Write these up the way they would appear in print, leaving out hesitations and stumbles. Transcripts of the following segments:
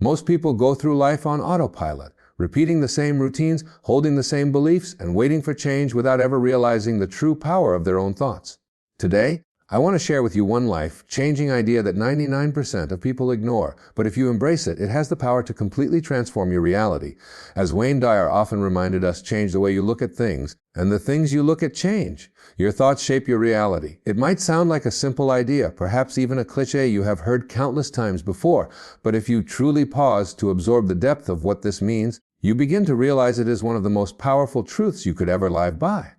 Most people go through life on autopilot, repeating the same routines, holding the same beliefs, and waiting for change without ever realizing the true power of their own thoughts. Today, I want to share with you one life-changing idea that 99% of people ignore, but if you embrace it, it has the power to completely transform your reality. As Wayne Dyer often reminded us, change the way you look at things, and the things you look at change. Your thoughts shape your reality. It might sound like a simple idea, perhaps even a cliché you have heard countless times before, but if you truly pause to absorb the depth of what this means, you begin to realize it is one of the most powerful truths you could ever live by.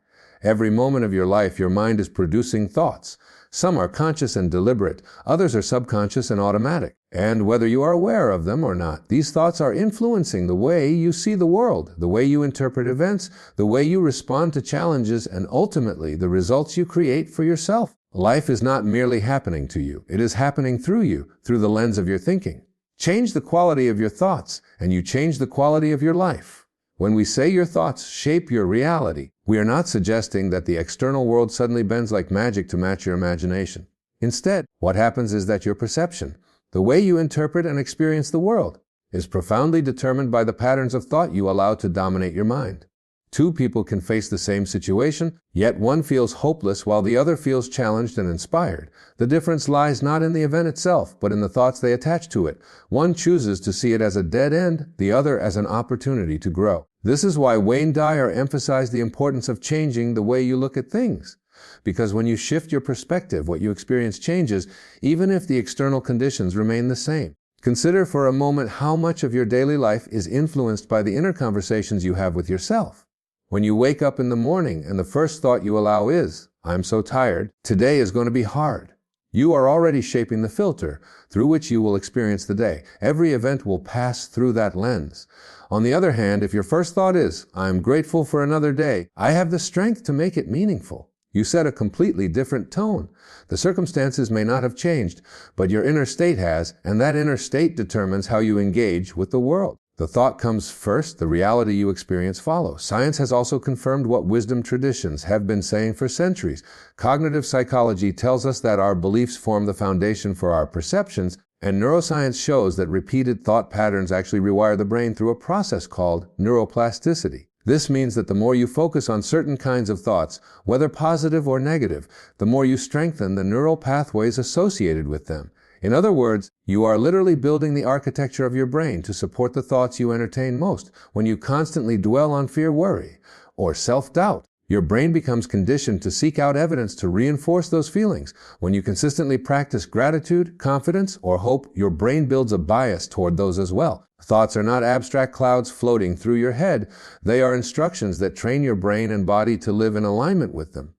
Every moment of your life, your mind is producing thoughts. Some are conscious and deliberate, others are subconscious and automatic. And whether you are aware of them or not, these thoughts are influencing the way you see the world, the way you interpret events, the way you respond to challenges, and ultimately the results you create for yourself. Life is not merely happening to you, it is happening through you, through the lens of your thinking. Change the quality of your thoughts, and you change the quality of your life. When we say your thoughts shape your reality, we are not suggesting that the external world suddenly bends like magic to match your imagination. Instead, what happens is that your perception, the way you interpret and experience the world, is profoundly determined by the patterns of thought you allow to dominate your mind. Two people can face the same situation, yet one feels hopeless while the other feels challenged and inspired. The difference lies not in the event itself, but in the thoughts they attach to it. One chooses to see it as a dead end, the other as an opportunity to grow. This is why Wayne Dyer emphasized the importance of changing the way you look at things. Because when you shift your perspective, what you experience changes, even if the external conditions remain the same. Consider for a moment how much of your daily life is influenced by the inner conversations you have with yourself. When you wake up in the morning and the first thought you allow is, "I'm so tired, today is going to be hard," you are already shaping the filter through which you will experience the day. Every event will pass through that lens. On the other hand, if your first thought is, "I'm grateful for another day, I have the strength to make it meaningful," you set a completely different tone. The circumstances may not have changed, but your inner state has, and that inner state determines how you engage with the world. The thought comes first, the reality you experience follows. Science has also confirmed what wisdom traditions have been saying for centuries. Cognitive psychology tells us that our beliefs form the foundation for our perceptions, and neuroscience shows that repeated thought patterns actually rewire the brain through a process called neuroplasticity. This means that the more you focus on certain kinds of thoughts, whether positive or negative, the more you strengthen the neural pathways associated with them. In other words, you are literally building the architecture of your brain to support the thoughts you entertain most. When you constantly dwell on fear, worry, or self-doubt, your brain becomes conditioned to seek out evidence to reinforce those feelings. When you consistently practice gratitude, confidence, or hope, your brain builds a bias toward those as well. Thoughts are not abstract clouds floating through your head. They are instructions that train your brain and body to live in alignment with them.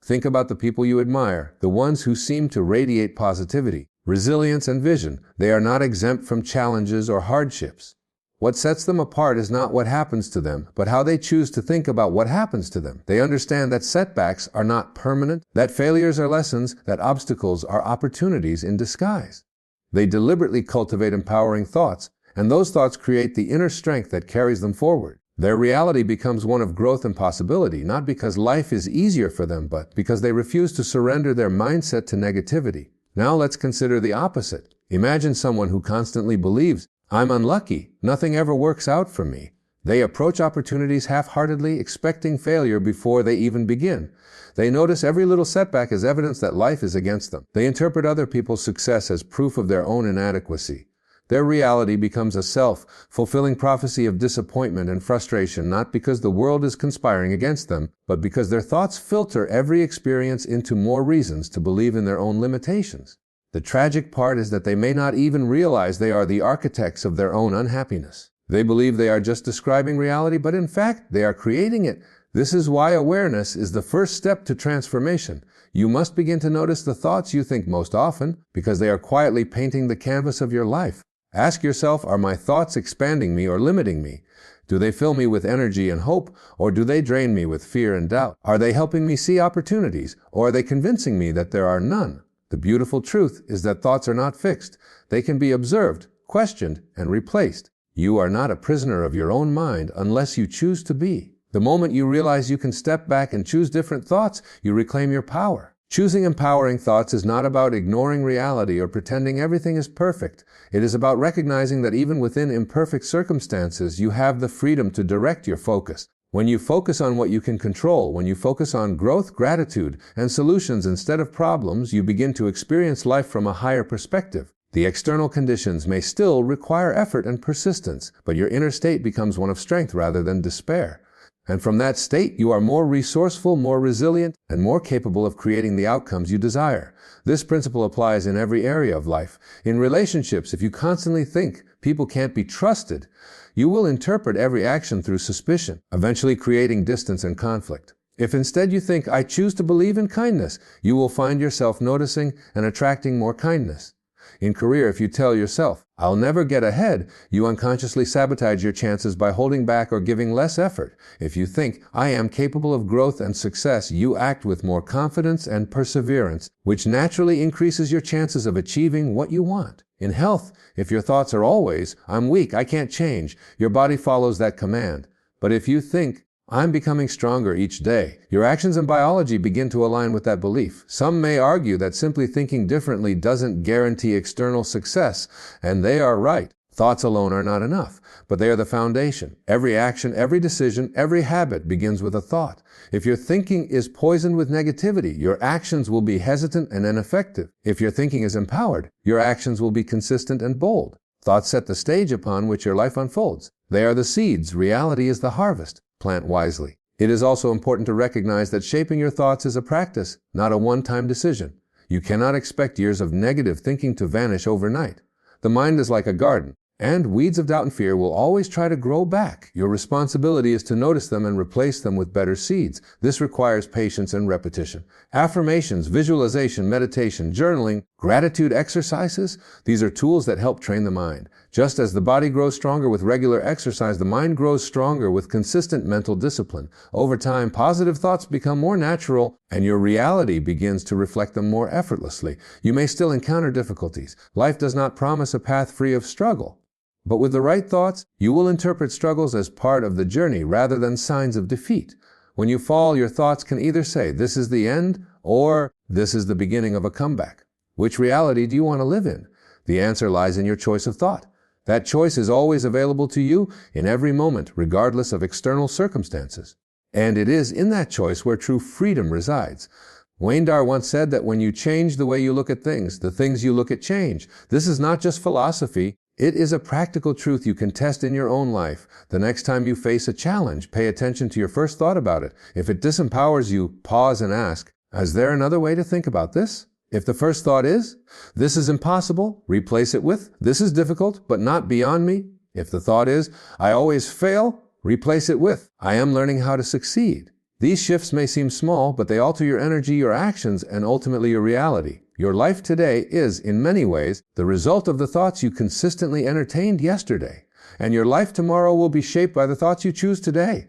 Think about the people you admire, the ones who seem to radiate positivity, resilience, and vision. They are not exempt from challenges or hardships. What sets them apart is not what happens to them, but how they choose to think about what happens to them. They understand that setbacks are not permanent, that failures are lessons, that obstacles are opportunities in disguise. They deliberately cultivate empowering thoughts, and those thoughts create the inner strength that carries them forward. Their reality becomes one of growth and possibility, not because life is easier for them, but because they refuse to surrender their mindset to negativity. Now let's consider the opposite. Imagine someone who constantly believes, "I'm unlucky, nothing ever works out for me." They approach opportunities half-heartedly, expecting failure before they even begin. They notice every little setback as evidence that life is against them. They interpret other people's success as proof of their own inadequacy. Their reality becomes a self-fulfilling prophecy of disappointment and frustration, not because the world is conspiring against them, but because their thoughts filter every experience into more reasons to believe in their own limitations. The tragic part is that they may not even realize they are the architects of their own unhappiness. They believe they are just describing reality, but in fact, they are creating it. This is why awareness is the first step to transformation. You must begin to notice the thoughts you think most often, because they are quietly painting the canvas of your life. Ask yourself, are my thoughts expanding me or limiting me? Do they fill me with energy and hope, or do they drain me with fear and doubt? Are they helping me see opportunities, or are they convincing me that there are none? The beautiful truth is that thoughts are not fixed. They can be observed, questioned, and replaced. You are not a prisoner of your own mind unless you choose to be. The moment you realize you can step back and choose different thoughts, you reclaim your power. Choosing empowering thoughts is not about ignoring reality or pretending everything is perfect. It is about recognizing that even within imperfect circumstances, you have the freedom to direct your focus. When you focus on what you can control, when you focus on growth, gratitude, and solutions instead of problems, you begin to experience life from a higher perspective. The external conditions may still require effort and persistence, but your inner state becomes one of strength rather than despair. And from that state, you are more resourceful, more resilient, and more capable of creating the outcomes you desire. This principle applies in every area of life. In relationships, if you constantly think people can't be trusted, you will interpret every action through suspicion, eventually creating distance and conflict. If instead you think, I choose to believe in kindness, you will find yourself noticing and attracting more kindness. In career, if you tell yourself, I'll never get ahead, you unconsciously sabotage your chances by holding back or giving less effort. If you think, I am capable of growth and success, you act with more confidence and perseverance, which naturally increases your chances of achieving what you want. In health, if your thoughts are always, I'm weak, I can't change, your body follows that command. But if you think, I'm becoming stronger each day, your actions and biology begin to align with that belief. Some may argue that simply thinking differently doesn't guarantee external success, and they are right. Thoughts alone are not enough, but they are the foundation. Every action, every decision, every habit begins with a thought. If your thinking is poisoned with negativity, your actions will be hesitant and ineffective. If your thinking is empowered, your actions will be consistent and bold. Thoughts set the stage upon which your life unfolds. They are the seeds. Reality is the harvest. Plant wisely. It is also important to recognize that shaping your thoughts is a practice, not a one-time decision. You cannot expect years of negative thinking to vanish overnight. The mind is like a garden, and weeds of doubt and fear will always try to grow back. Your responsibility is to notice them and replace them with better seeds. This requires patience and repetition. Affirmations, visualization, meditation, journaling, gratitude exercises, these are tools that help train the mind. Just as the body grows stronger with regular exercise, the mind grows stronger with consistent mental discipline. Over time, positive thoughts become more natural, and your reality begins to reflect them more effortlessly. You may still encounter difficulties. Life does not promise a path free of struggle. But with the right thoughts, you will interpret struggles as part of the journey rather than signs of defeat. When you fall, your thoughts can either say, this is the end, or this is the beginning of a comeback. Which reality do you want to live in? The answer lies in your choice of thought. That choice is always available to you in every moment, regardless of external circumstances. And it is in that choice where true freedom resides. Wayne Dyer once said that when you change the way you look at things, the things you look at change. This is not just philosophy. It is a practical truth you can test in your own life. The next time you face a challenge, pay attention to your first thought about it. If it disempowers you, pause and ask, is there another way to think about this? If the first thought is, this is impossible, replace it with, this is difficult, but not beyond me. If the thought is, I always fail, replace it with, I am learning how to succeed. These shifts may seem small, but they alter your energy, your actions, and ultimately your reality. Your life today is, in many ways, the result of the thoughts you consistently entertained yesterday. And your life tomorrow will be shaped by the thoughts you choose today.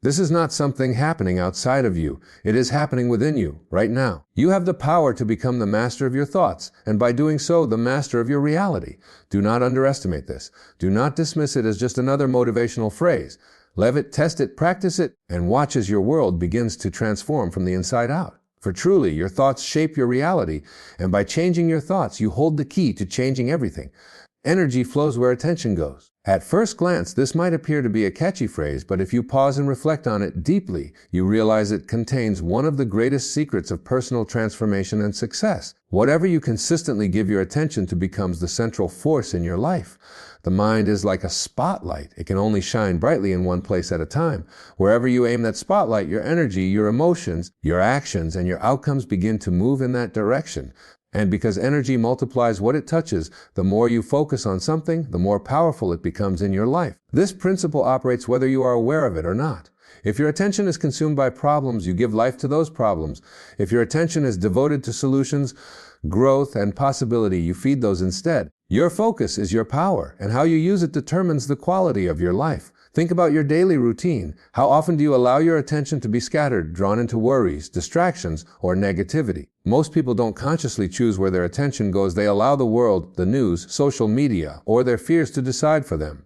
This is not something happening outside of you. It is happening within you, right now. You have the power to become the master of your thoughts, and by doing so, the master of your reality. Do not underestimate this. Do not dismiss it as just another motivational phrase. Live it, test it, practice it, and watch as your world begins to transform from the inside out. For truly, your thoughts shape your reality, and by changing your thoughts, you hold the key to changing everything. Energy flows where attention goes. At first glance, this might appear to be a catchy phrase, but if you pause and reflect on it deeply, you realize it contains one of the greatest secrets of personal transformation and success. Whatever you consistently give your attention to becomes the central force in your life. The mind is like a spotlight. It can only shine brightly in one place at a time. Wherever you aim that spotlight, your energy, your emotions, your actions, and your outcomes begin to move in that direction. And because energy multiplies what it touches, the more you focus on something, the more powerful it becomes in your life. This principle operates whether you are aware of it or not. If your attention is consumed by problems, you give life to those problems. If your attention is devoted to solutions, growth, and possibility, you feed those instead. Your focus is your power, and how you use it determines the quality of your life. Think about your daily routine. How often do you allow your attention to be scattered, drawn into worries, distractions, or negativity? Most people don't consciously choose where their attention goes. They allow the world, the news, social media, or their fears to decide for them.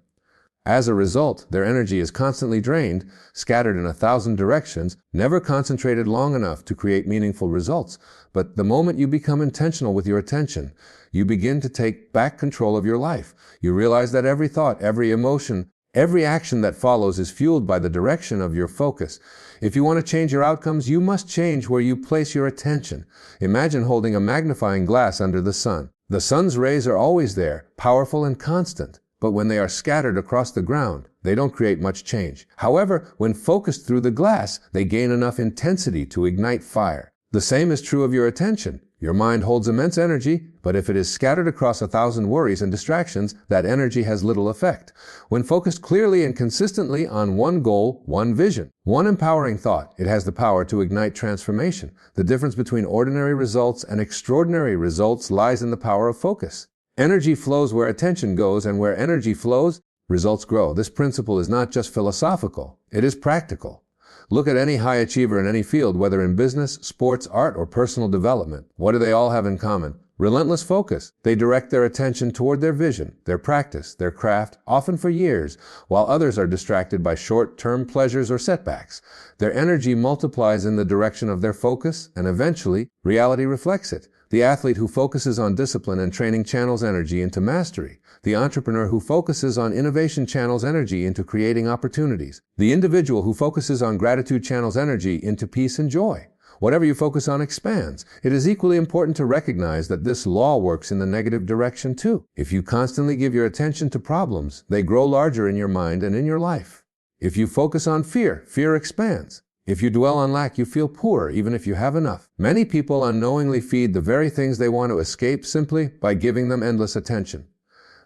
As a result, their energy is constantly drained, scattered in 1,000 directions, never concentrated long enough to create meaningful results. But the moment you become intentional with your attention, you begin to take back control of your life. You realize that every thought, every emotion, every action that follows is fueled by the direction of your focus. If you want to change your outcomes, you must change where you place your attention. Imagine holding a magnifying glass under the sun. The sun's rays are always there, powerful and constant. But when they are scattered across the ground, they don't create much change. However, when focused through the glass, they gain enough intensity to ignite fire. The same is true of your attention. Your mind holds immense energy, but if it is scattered across 1,000 worries and distractions, that energy has little effect. When focused clearly and consistently on one goal, one vision, one empowering thought, it has the power to ignite transformation. The difference between ordinary results and extraordinary results lies in the power of focus. Energy flows where attention goes, and where energy flows, results grow. This principle is not just philosophical, it is practical. Look at any high achiever in any field, whether in business, sports, art, or personal development. What do they all have in common? Relentless focus. They direct their attention toward their vision, their practice, their craft, often for years, while others are distracted by short-term pleasures or setbacks. Their energy multiplies in the direction of their focus, and eventually, reality reflects it. The athlete who focuses on discipline and training channels energy into mastery. The entrepreneur who focuses on innovation channels energy into creating opportunities. The individual who focuses on gratitude channels energy into peace and joy. Whatever you focus on expands. It is equally important to recognize that this law works in the negative direction too. If you constantly give your attention to problems, they grow larger in your mind and in your life. If you focus on fear, fear expands. If you dwell on lack, you feel poor, even if you have enough. Many people unknowingly feed the very things they want to escape simply by giving them endless attention.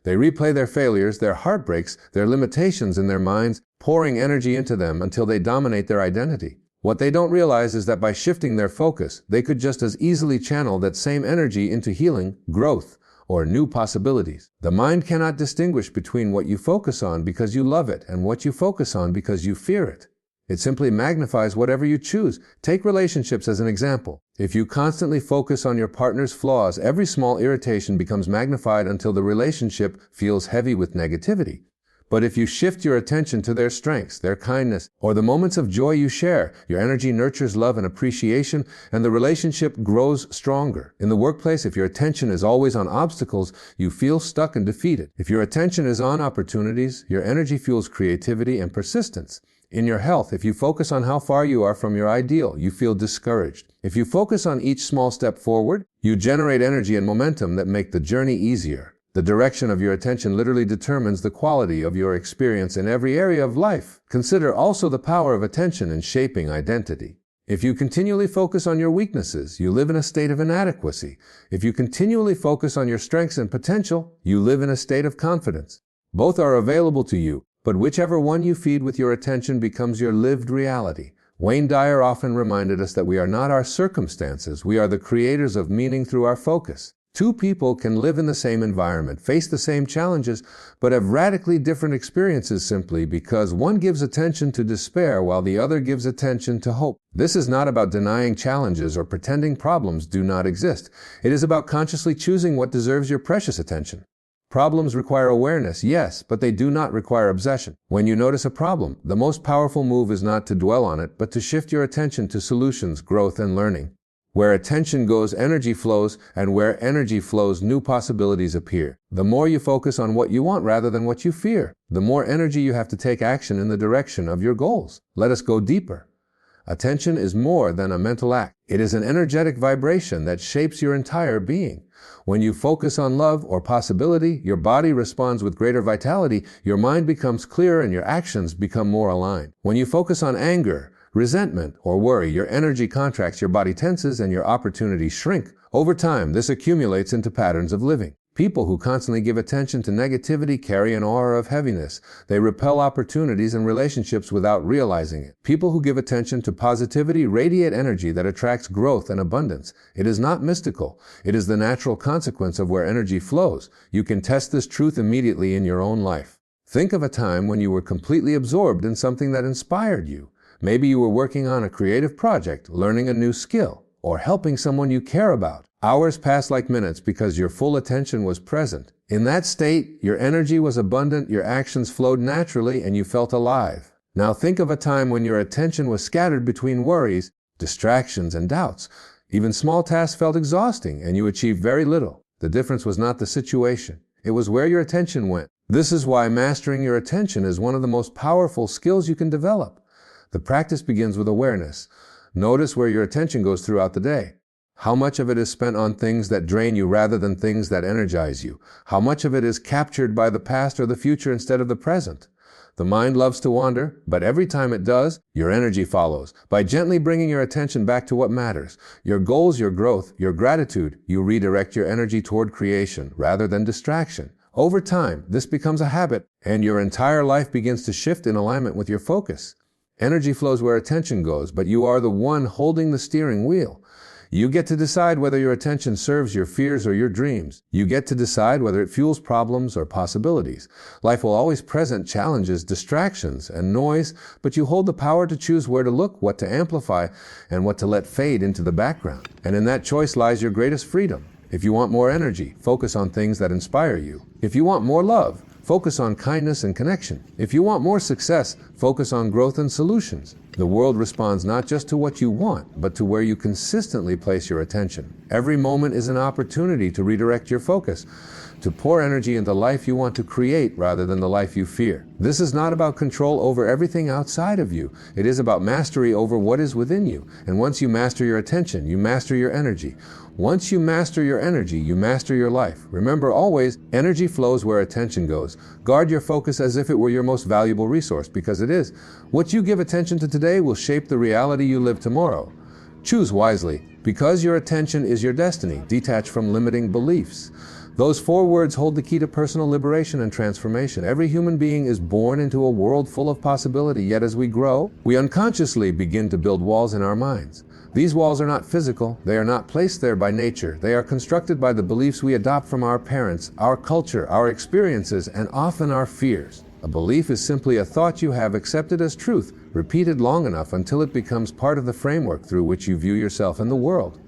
They replay their failures, their heartbreaks, their limitations in their minds, pouring energy into them until they dominate their identity. What they don't realize is that by shifting their focus, they could just as easily channel that same energy into healing, growth, or new possibilities. The mind cannot distinguish between what you focus on because you love it and what you focus on because you fear it. It simply magnifies whatever you choose. Take relationships as an example. If you constantly focus on your partner's flaws, every small irritation becomes magnified until the relationship feels heavy with negativity. But if you shift your attention to their strengths, their kindness, or the moments of joy you share, your energy nurtures love and appreciation, and the relationship grows stronger. In the workplace, if your attention is always on obstacles, you feel stuck and defeated. If your attention is on opportunities, your energy fuels creativity and persistence. In your health, if you focus on how far you are from your ideal, you feel discouraged. If you focus on each small step forward, you generate energy and momentum that make the journey easier. The direction of your attention literally determines the quality of your experience in every area of life. Consider also the power of attention in shaping identity. If you continually focus on your weaknesses, you live in a state of inadequacy. If you continually focus on your strengths and potential, you live in a state of confidence. Both are available to you, but whichever one you feed with your attention becomes your lived reality. Wayne Dyer often reminded us that we are not our circumstances, we are the creators of meaning through our focus. Two people can live in the same environment, face the same challenges, but have radically different experiences simply because one gives attention to despair while the other gives attention to hope. This is not about denying challenges or pretending problems do not exist. It is about consciously choosing what deserves your precious attention. Problems require awareness, yes, but they do not require obsession. When you notice a problem, the most powerful move is not to dwell on it, but to shift your attention to solutions, growth, and learning. Where attention goes, energy flows, and where energy flows, new possibilities appear. The more you focus on what you want rather than what you fear, the more energy you have to take action in the direction of your goals. Let us go deeper. Attention is more than a mental act. It is an energetic vibration that shapes your entire being. When you focus on love or possibility, your body responds with greater vitality, your mind becomes clearer, and your actions become more aligned. When you focus on anger, resentment, or worry, your energy contracts, your body tenses, and your opportunities shrink. Over time, this accumulates into patterns of living. People who constantly give attention to negativity carry an aura of heaviness. They repel opportunities and relationships without realizing it. People who give attention to positivity radiate energy that attracts growth and abundance. It is not mystical. It is the natural consequence of where energy flows. You can test this truth immediately in your own life. Think of a time when you were completely absorbed in something that inspired you. Maybe you were working on a creative project, learning a new skill, or helping someone you care about. Hours passed like minutes because your full attention was present. In that state, your energy was abundant, your actions flowed naturally, and you felt alive. Now think of a time when your attention was scattered between worries, distractions, and doubts. Even small tasks felt exhausting, and you achieved very little. The difference was not the situation. It was where your attention went. This is why mastering your attention is one of the most powerful skills you can develop. The practice begins with awareness. Notice where your attention goes throughout the day. How much of it is spent on things that drain you rather than things that energize you? How much of it is captured by the past or the future instead of the present? The mind loves to wander, but every time it does, your energy follows. By gently bringing your attention back to what matters, your goals, your growth, your gratitude, you redirect your energy toward creation rather than distraction. Over time, this becomes a habit, and your entire life begins to shift in alignment with your focus. Energy flows where attention goes, but you are the one holding the steering wheel. You get to decide whether your attention serves your fears or your dreams. You get to decide whether it fuels problems or possibilities. Life will always present challenges, distractions, and noise, but you hold the power to choose where to look, what to amplify, and what to let fade into the background. And in that choice lies your greatest freedom. If you want more energy, focus on things that inspire you. If you want more love, focus on kindness and connection. If you want more success, focus on growth and solutions. The world responds not just to what you want, but to where you consistently place your attention. Every moment is an opportunity to redirect your focus, to pour energy into the life you want to create rather than the life you fear. This is not about control over everything outside of you. It is about mastery over what is within you. And once you master your attention, you master your energy. Once you master your energy, you master your life. Remember always, energy flows where attention goes. Guard your focus as if it were your most valuable resource, because it is. What you give attention to today will shape the reality you live tomorrow. Choose wisely, because your attention is your destiny. Detach from limiting beliefs. Those 4 words hold the key to personal liberation and transformation. Every human being is born into a world full of possibility, yet as we grow, we unconsciously begin to build walls in our minds. These walls are not physical, they are not placed there by nature. They are constructed by the beliefs we adopt from our parents, our culture, our experiences, and often our fears. A belief is simply a thought you have accepted as truth, repeated long enough until it becomes part of the framework through which you view yourself and the world.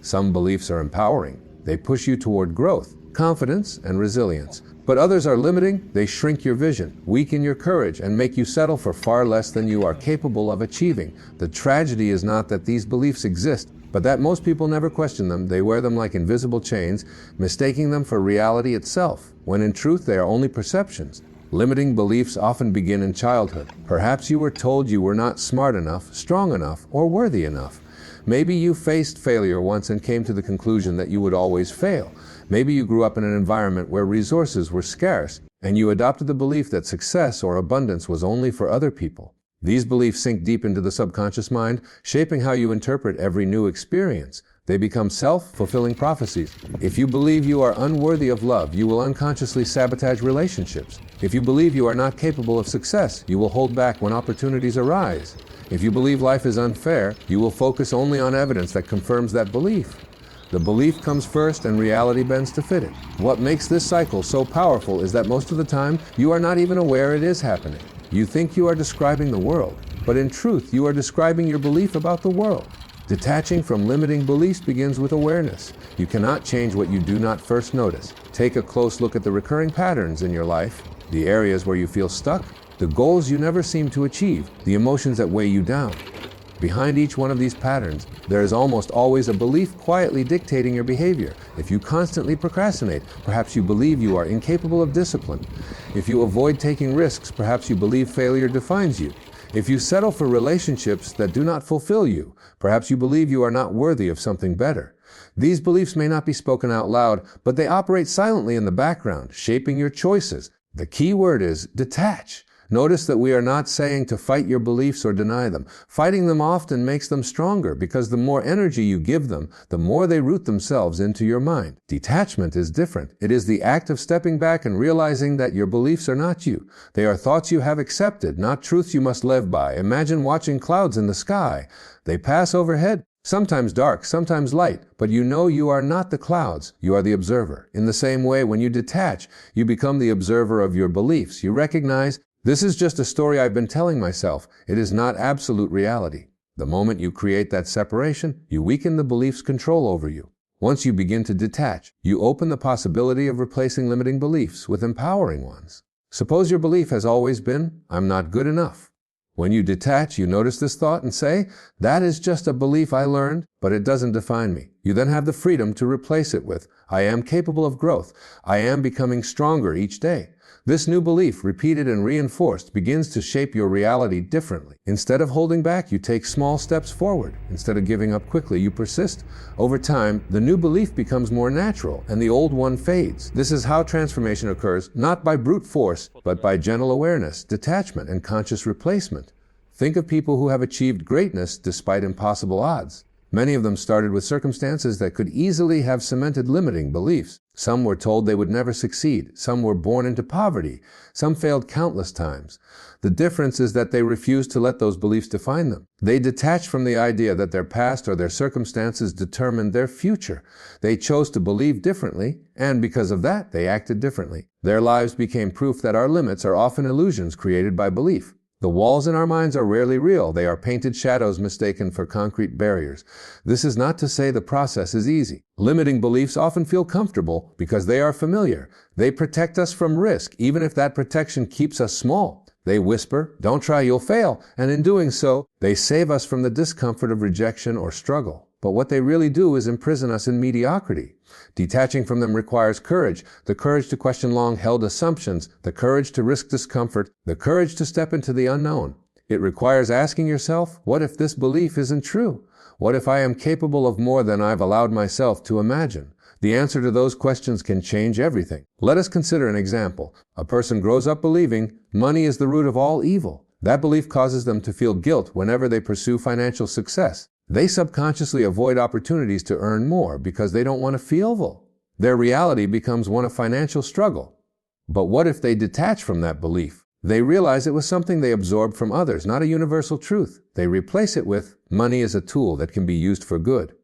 Some beliefs are empowering. They push you toward growth, confidence, and resilience. But others are limiting. They shrink your vision, weaken your courage, and make you settle for far less than you are capable of achieving. The tragedy is not that these beliefs exist, but that most people never question them. They wear them like invisible chains, mistaking them for reality itself, when in truth they are only perceptions. Limiting beliefs often begin in childhood. Perhaps you were told you were not smart enough, strong enough, or worthy enough. Maybe you faced failure once and came to the conclusion that you would always fail. Maybe you grew up in an environment where resources were scarce, and you adopted the belief that success or abundance was only for other people. These beliefs sink deep into the subconscious mind, shaping how you interpret every new experience. They become self-fulfilling prophecies. If you believe you are unworthy of love, you will unconsciously sabotage relationships. If you believe you are not capable of success, you will hold back when opportunities arise. If you believe life is unfair, you will focus only on evidence that confirms that belief. The belief comes first and reality bends to fit it. What makes this cycle so powerful is that most of the time, you are not even aware it is happening. You think you are describing the world, but in truth, you are describing your belief about the world. Detaching from limiting beliefs begins with awareness. You cannot change what you do not first notice. Take a close look at the recurring patterns in your life, the areas where you feel stuck, the goals you never seem to achieve, the emotions that weigh you down. Behind each one of these patterns, there is almost always a belief quietly dictating your behavior. If you constantly procrastinate, perhaps you believe you are incapable of discipline. If you avoid taking risks, perhaps you believe failure defines you. If you settle for relationships that do not fulfill you, perhaps you believe you are not worthy of something better. These beliefs may not be spoken out loud, but they operate silently in the background, shaping your choices. The key word is detach. Notice that we are not saying to fight your beliefs or deny them. Fighting them often makes them stronger because the more energy you give them, the more they root themselves into your mind. Detachment is different. It is the act of stepping back and realizing that your beliefs are not you. They are thoughts you have accepted, not truths you must live by. Imagine watching clouds in the sky. They pass overhead, sometimes dark, sometimes light, but you know you are not the clouds. You are the observer. In the same way, when you detach, you become the observer of your beliefs. You recognize, this is just a story I've been telling myself. It is not absolute reality. The moment you create that separation, you weaken the belief's control over you. Once you begin to detach, you open the possibility of replacing limiting beliefs with empowering ones. Suppose your belief has always been, "I'm not good enough." When you detach, you notice this thought and say, "That is just a belief I learned, but it doesn't define me." You then have the freedom to replace it with, "I am capable of growth. I am becoming stronger each day." This new belief, repeated and reinforced, begins to shape your reality differently. Instead of holding back, you take small steps forward. Instead of giving up quickly, you persist. Over time, the new belief becomes more natural, and the old one fades. This is how transformation occurs, not by brute force, but by gentle awareness, detachment, and conscious replacement. Think of people who have achieved greatness despite impossible odds. Many of them started with circumstances that could easily have cemented limiting beliefs. Some were told they would never succeed. Some were born into poverty. Some failed countless times. The difference is that they refused to let those beliefs define them. They detached from the idea that their past or their circumstances determined their future. They chose to believe differently, and because of that, they acted differently. Their lives became proof that our limits are often illusions created by belief. The walls in our minds are rarely real. They are painted shadows mistaken for concrete barriers. This is not to say the process is easy. Limiting beliefs often feel comfortable because they are familiar. They protect us from risk, even if that protection keeps us small. They whisper, "Don't try, you'll fail," and in doing so, they save us from the discomfort of rejection or struggle. But what they really do is imprison us in mediocrity. Detaching from them requires courage, the courage to question long-held assumptions, the courage to risk discomfort, the courage to step into the unknown. It requires asking yourself, what if this belief isn't true? What if I am capable of more than I've allowed myself to imagine? The answer to those questions can change everything. Let us consider an example. A person grows up believing money is the root of all evil. That belief causes them to feel guilt whenever they pursue financial success. They subconsciously avoid opportunities to earn more because they don't want to feel evil. Their reality becomes one of financial struggle. But what if they detach from that belief? They realize it was something they absorbed from others, not a universal truth. They replace it with, money is a tool that can be used for good.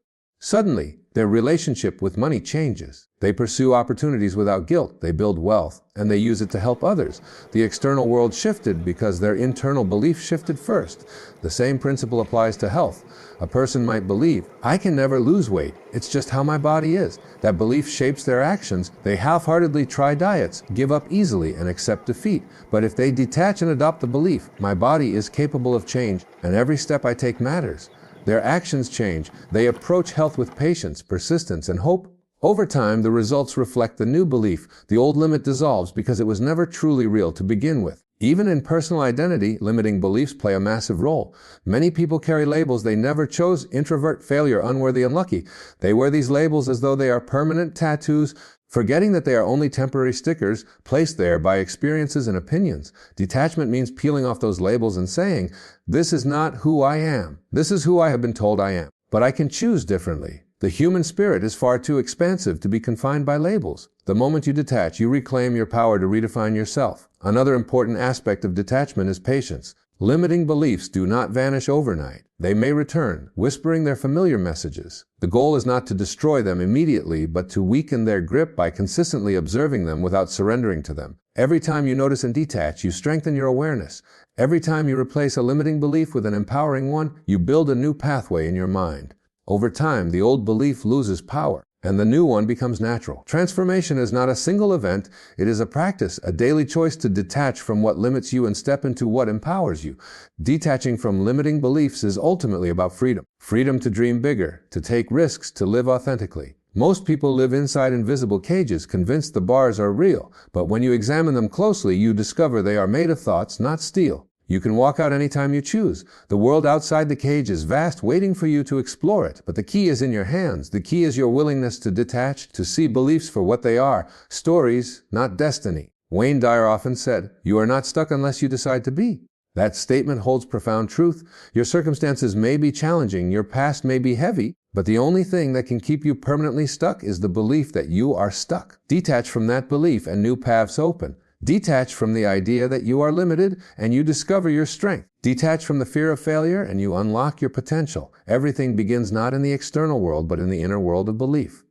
Suddenly, their relationship with money changes. They pursue opportunities without guilt. They build wealth, and they use it to help others. The external world shifted because their internal belief shifted first. The same principle applies to health. A person might believe, "I can never lose weight. It's just how my body is." That belief shapes their actions. They half-heartedly try diets, give up easily, and accept defeat. But if they detach and adopt the belief, "My body is capable of change, and every step I take matters," their actions change. They approach health with patience, persistence, and hope. Over time, the results reflect the new belief. The old limit dissolves because it was never truly real to begin with. Even in personal identity, limiting beliefs play a massive role. Many people carry labels they never chose: introvert, failure, unworthy, unlucky. They wear these labels as though they are permanent tattoos, forgetting that they are only temporary stickers placed there by experiences and opinions. Detachment means peeling off those labels and saying, "This is not who I am. This is who I have been told I am. But I can choose differently." The human spirit is far too expansive to be confined by labels. The moment you detach, you reclaim your power to redefine yourself. Another important aspect of detachment is patience. Limiting beliefs do not vanish overnight. They may return, whispering their familiar messages. The goal is not to destroy them immediately, but to weaken their grip by consistently observing them without surrendering to them. Every time you notice and detach, you strengthen your awareness. Every time you replace a limiting belief with an empowering one, you build a new pathway in your mind. Over time, the old belief loses power, and the new one becomes natural. Transformation is not a single event, it is a practice, a daily choice to detach from what limits you and step into what empowers you. Detaching from limiting beliefs is ultimately about freedom. Freedom to dream bigger, to take risks, to live authentically. Most people live inside invisible cages, convinced the bars are real, but when you examine them closely, you discover they are made of thoughts, not steel. You can walk out anytime you choose. The world outside the cage is vast, waiting for you to explore it. But the key is in your hands. The key is your willingness to detach, to see beliefs for what they are. Stories, not destiny. Wayne Dyer often said, "You are not stuck unless you decide to be." That statement holds profound truth. Your circumstances may be challenging, your past may be heavy, but the only thing that can keep you permanently stuck is the belief that you are stuck. Detach from that belief and new paths open. Detach from the idea that you are limited and you discover your strength. Detach from the fear of failure and you unlock your potential. Everything begins not in the external world, but in the inner world of belief.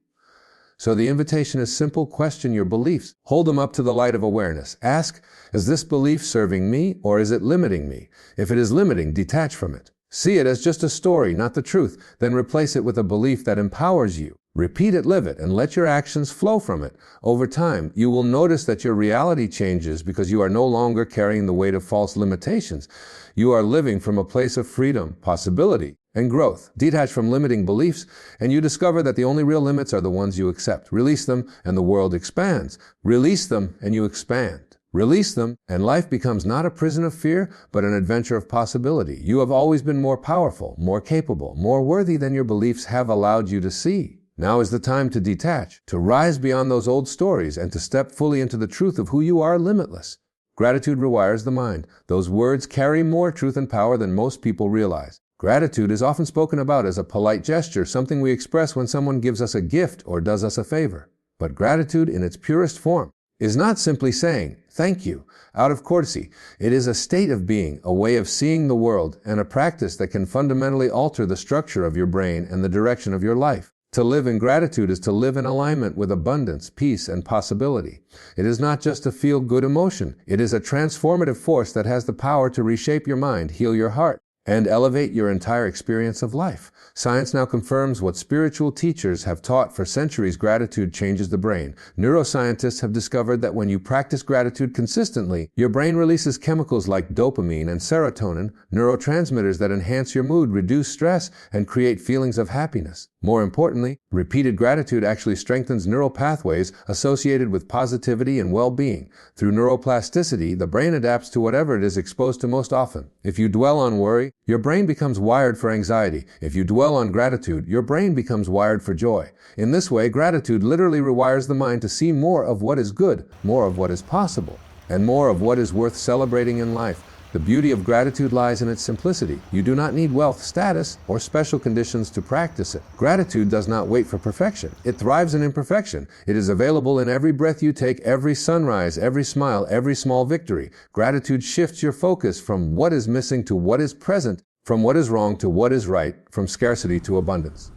So the invitation is simple: question your beliefs. Hold them up to the light of awareness. Ask, is this belief serving me or is it limiting me? If it is limiting, detach from it. See it as just a story, not the truth. Then replace it with a belief that empowers you. Repeat it, live it, and let your actions flow from it. Over time, you will notice that your reality changes because you are no longer carrying the weight of false limitations. You are living from a place of freedom, possibility, and growth. Detach from limiting beliefs, and you discover that the only real limits are the ones you accept. Release them, and the world expands. Release them, and you expand. Release them, and life becomes not a prison of fear, but an adventure of possibility. You have always been more powerful, more capable, more worthy than your beliefs have allowed you to see. Now is the time to detach, to rise beyond those old stories, and to step fully into the truth of who you are, limitless. Gratitude rewires the mind. Those words carry more truth and power than most people realize. Gratitude is often spoken about as a polite gesture, something we express when someone gives us a gift or does us a favor. But gratitude in its purest form is not simply saying, "Thank you," out of courtesy. It is a state of being, a way of seeing the world, and a practice that can fundamentally alter the structure of your brain and the direction of your life. To live in gratitude is to live in alignment with abundance, peace, and possibility. It is not just a feel-good emotion. It is a transformative force that has the power to reshape your mind, heal your heart, and elevate your entire experience of life. Science now confirms what spiritual teachers have taught for centuries: gratitude changes the brain. Neuroscientists have discovered that when you practice gratitude consistently, your brain releases chemicals like dopamine and serotonin, neurotransmitters that enhance your mood, reduce stress, and create feelings of happiness. More importantly, repeated gratitude actually strengthens neural pathways associated with positivity and well-being. Through neuroplasticity, the brain adapts to whatever it is exposed to most often. If you dwell on worry, your brain becomes wired for anxiety. If you dwell on gratitude, your brain becomes wired for joy. In this way, gratitude literally rewires the mind to see more of what is good, more of what is possible, and more of what is worth celebrating in life. The beauty of gratitude lies in its simplicity. You do not need wealth, status, or special conditions to practice it. Gratitude does not wait for perfection. It thrives in imperfection. It is available in every breath you take, every sunrise, every smile, every small victory. Gratitude shifts your focus from what is missing to what is present, from what is wrong to what is right, from scarcity to abundance.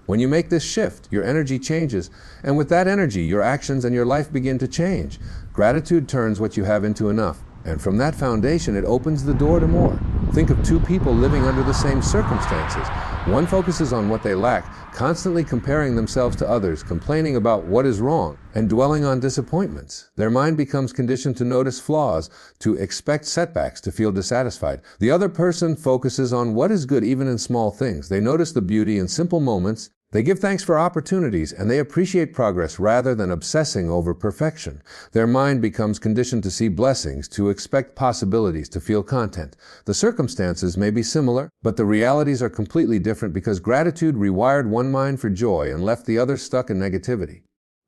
When you make this shift, your energy changes, and with that energy, your actions and your life begin to change. Gratitude turns what you have into enough. And from that foundation, it opens the door to more. Think of two people living under the same circumstances. One focuses on what they lack, constantly comparing themselves to others, complaining about what is wrong, and dwelling on disappointments. Their mind becomes conditioned to notice flaws, to expect setbacks, to feel dissatisfied. The other person focuses on what is good even in small things. They notice the beauty in simple moments. They give thanks for opportunities, and they appreciate progress rather than obsessing over perfection. Their mind becomes conditioned to see blessings, to expect possibilities, to feel content. The circumstances may be similar, but the realities are completely different because gratitude rewired one mind for joy and left the other stuck in negativity.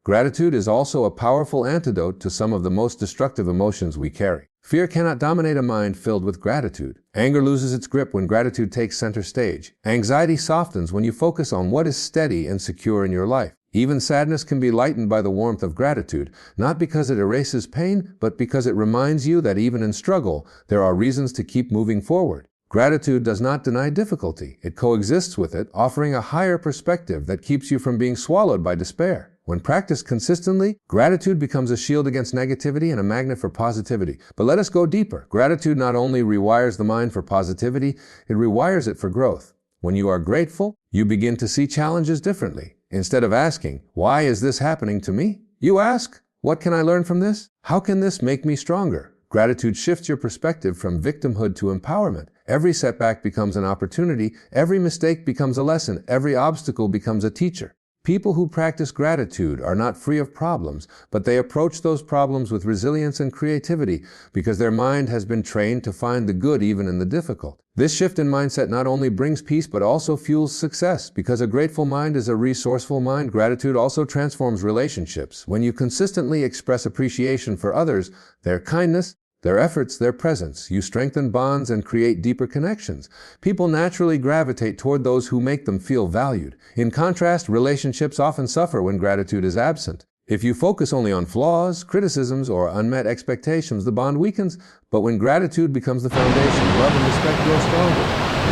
Gratitude is also a powerful antidote to some of the most destructive emotions we carry. Fear cannot dominate a mind filled with gratitude. Anger loses its grip when gratitude takes center stage. Anxiety softens when you focus on what is steady and secure in your life. Even sadness can be lightened by the warmth of gratitude, not because it erases pain, but because it reminds you that even in struggle, there are reasons to keep moving forward. Gratitude does not deny difficulty. It coexists with it, offering a higher perspective that keeps you from being swallowed by despair. When practiced consistently, gratitude becomes a shield against negativity and a magnet for positivity. But let us go deeper. Gratitude not only rewires the mind for positivity, it rewires it for growth. When you are grateful, you begin to see challenges differently. Instead of asking, "Why is this happening to me?" you ask, "What can I learn from this? How can this make me stronger?" Gratitude shifts your perspective from victimhood to empowerment. Every setback becomes an opportunity. Every mistake becomes a lesson. Every obstacle becomes a teacher. People who practice gratitude are not free of problems, but they approach those problems with resilience and creativity because their mind has been trained to find the good even in the difficult. This shift in mindset not only brings peace but also fuels success. Because a grateful mind is a resourceful mind, gratitude also transforms relationships. When you consistently express appreciation for others, their kindness, their efforts, their presence, you strengthen bonds and create deeper connections. People naturally gravitate toward those who make them feel valued. In contrast, relationships often suffer when gratitude is absent. If you focus only on flaws, criticisms, or unmet expectations, the bond weakens. But when gratitude becomes the foundation, love and respect grow stronger.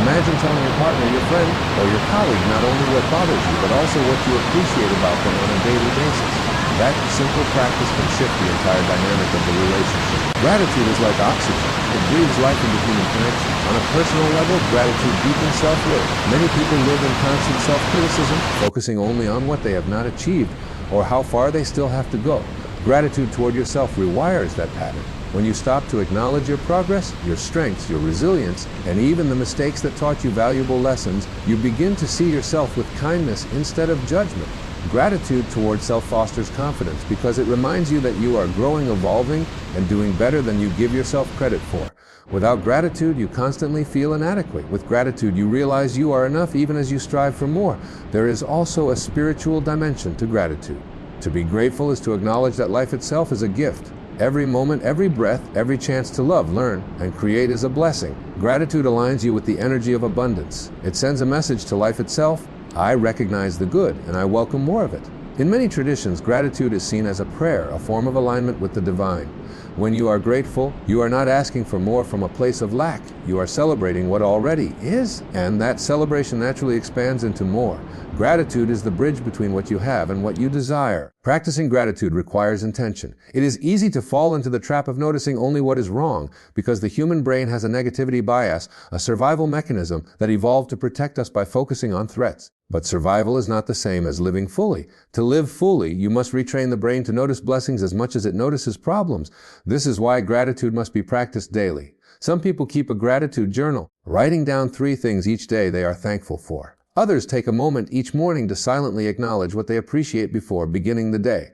Imagine telling your partner, your friend, or your colleague not only what bothers you, but also what you appreciate about them on a daily basis. That simple practice can shift the entire dynamic of the relationship. Gratitude is like oxygen. It breathes life into human connection. On a personal level, gratitude deepens self-worth. Many people live in constant self-criticism, focusing only on what they have not achieved or how far they still have to go. Gratitude toward yourself rewires that pattern. When you stop to acknowledge your progress, your strengths, your resilience, and even the mistakes that taught you valuable lessons, you begin to see yourself with kindness instead of judgment. Gratitude towards self fosters confidence because it reminds you that you are growing, evolving, and doing better than you give yourself credit for. Without gratitude, you constantly feel inadequate. With gratitude, you realize you are enough even as you strive for more. There is also a spiritual dimension to gratitude. To be grateful is to acknowledge that life itself is a gift. Every moment, every breath, every chance to love, learn, and create is a blessing. Gratitude aligns you with the energy of abundance. It sends a message to life itself: I recognize the good, and I welcome more of it. In many traditions, gratitude is seen as a prayer, a form of alignment with the divine. When you are grateful, you are not asking for more from a place of lack. You are celebrating what already is, and that celebration naturally expands into more. Gratitude is the bridge between what you have and what you desire. Practicing gratitude requires intention. It is easy to fall into the trap of noticing only what is wrong because the human brain has a negativity bias, a survival mechanism that evolved to protect us by focusing on threats. But survival is not the same as living fully. To live fully, you must retrain the brain to notice blessings as much as it notices problems. This is why gratitude must be practiced daily. Some people keep a gratitude journal, writing down 3 things each day they are thankful for. Others take a moment each morning to silently acknowledge what they appreciate before beginning the day.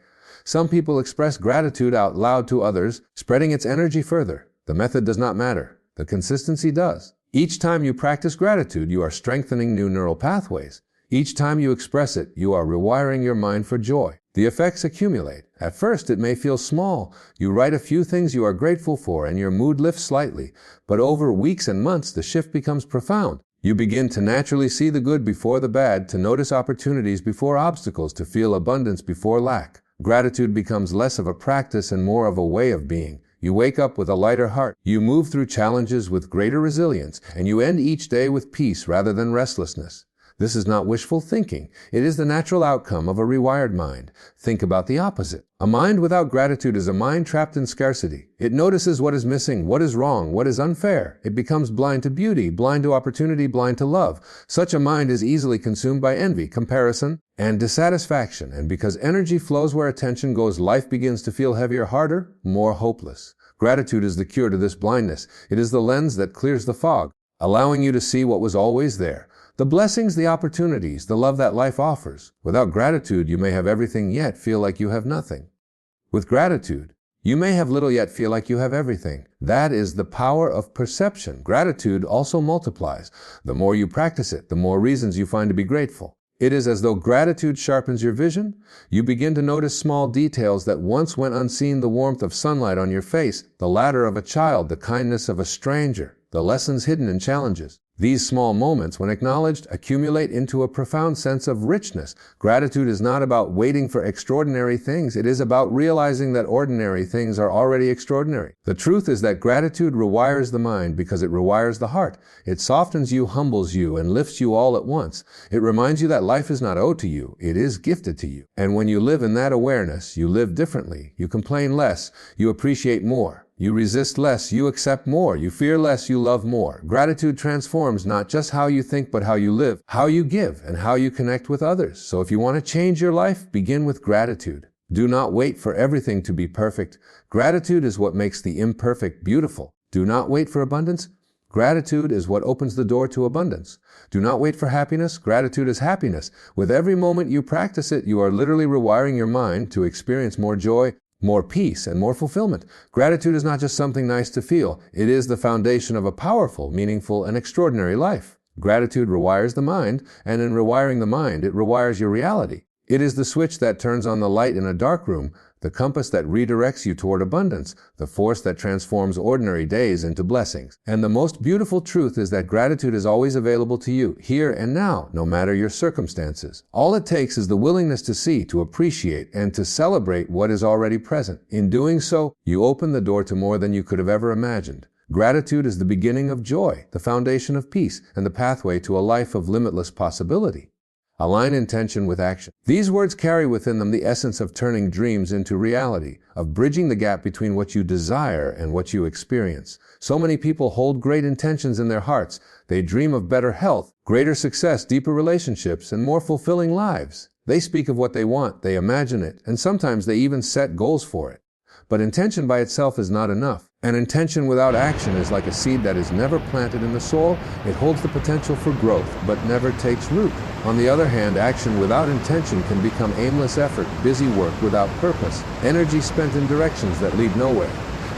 Some people express gratitude out loud to others, spreading its energy further. The method does not matter. The consistency does. Each time you practice gratitude, you are strengthening new neural pathways. Each time you express it, you are rewiring your mind for joy. The effects accumulate. At first, it may feel small. You write a few things you are grateful for, and your mood lifts slightly. But over weeks and months, the shift becomes profound. You begin to naturally see the good before the bad, to notice opportunities before obstacles, to feel abundance before lack. Gratitude becomes less of a practice and more of a way of being. You wake up with a lighter heart. You move through challenges with greater resilience, and you end each day with peace rather than restlessness. This is not wishful thinking. It is the natural outcome of a rewired mind. Think about the opposite. A mind without gratitude is a mind trapped in scarcity. It notices what is missing, what is wrong, what is unfair. It becomes blind to beauty, blind to opportunity, blind to love. Such a mind is easily consumed by envy, comparison, and dissatisfaction. And because energy flows where attention goes, life begins to feel heavier, harder, more hopeless. Gratitude is the cure to this blindness. It is the lens that clears the fog, allowing you to see what was always there. The blessings, the opportunities, the love that life offers. Without gratitude, you may have everything yet feel like you have nothing. With gratitude, you may have little yet feel like you have everything. That is the power of perception. Gratitude also multiplies. The more you practice it, the more reasons you find to be grateful. It is as though gratitude sharpens your vision. You begin to notice small details that once went unseen: the warmth of sunlight on your face, the laughter of a child, the kindness of a stranger, the lessons hidden in challenges. These small moments, when acknowledged, accumulate into a profound sense of richness. Gratitude is not about waiting for extraordinary things. It is about realizing that ordinary things are already extraordinary. The truth is that gratitude rewires the mind because it rewires the heart. It softens you, humbles you, and lifts you all at once. It reminds you that life is not owed to you. It is gifted to you. And when you live in that awareness, you live differently. You complain less. You appreciate more. You resist less, you accept more. You fear less, you love more. Gratitude transforms not just how you think, but how you live, how you give, and how you connect with others. So if you want to change your life, begin with gratitude. Do not wait for everything to be perfect. Gratitude is what makes the imperfect beautiful. Do not wait for abundance. Gratitude is what opens the door to abundance. Do not wait for happiness. Gratitude is happiness. With every moment you practice it, you are literally rewiring your mind to experience more joy, more peace, and more fulfillment. Gratitude is not just something nice to feel. It is the foundation of a powerful, meaningful, and extraordinary life. Gratitude rewires the mind, and in rewiring the mind, it rewires your reality. It is the switch that turns on the light in a dark room, the compass that redirects you toward abundance, the force that transforms ordinary days into blessings. And the most beautiful truth is that gratitude is always available to you, here and now, no matter your circumstances. All it takes is the willingness to see, to appreciate, and to celebrate what is already present. In doing so, you open the door to more than you could have ever imagined. Gratitude is the beginning of joy, the foundation of peace, and the pathway to a life of limitless possibility. Align intention with action. These words carry within them the essence of turning dreams into reality, of bridging the gap between what you desire and what you experience. So many people hold great intentions in their hearts. They dream of better health, greater success, deeper relationships, and more fulfilling lives. They speak of what they want, they imagine it, and sometimes they even set goals for it. But intention by itself is not enough. An intention without action is like a seed that is never planted in the soil. It holds the potential for growth, but never takes root. On the other hand, action without intention can become aimless effort, busy work without purpose, energy spent in directions that lead nowhere.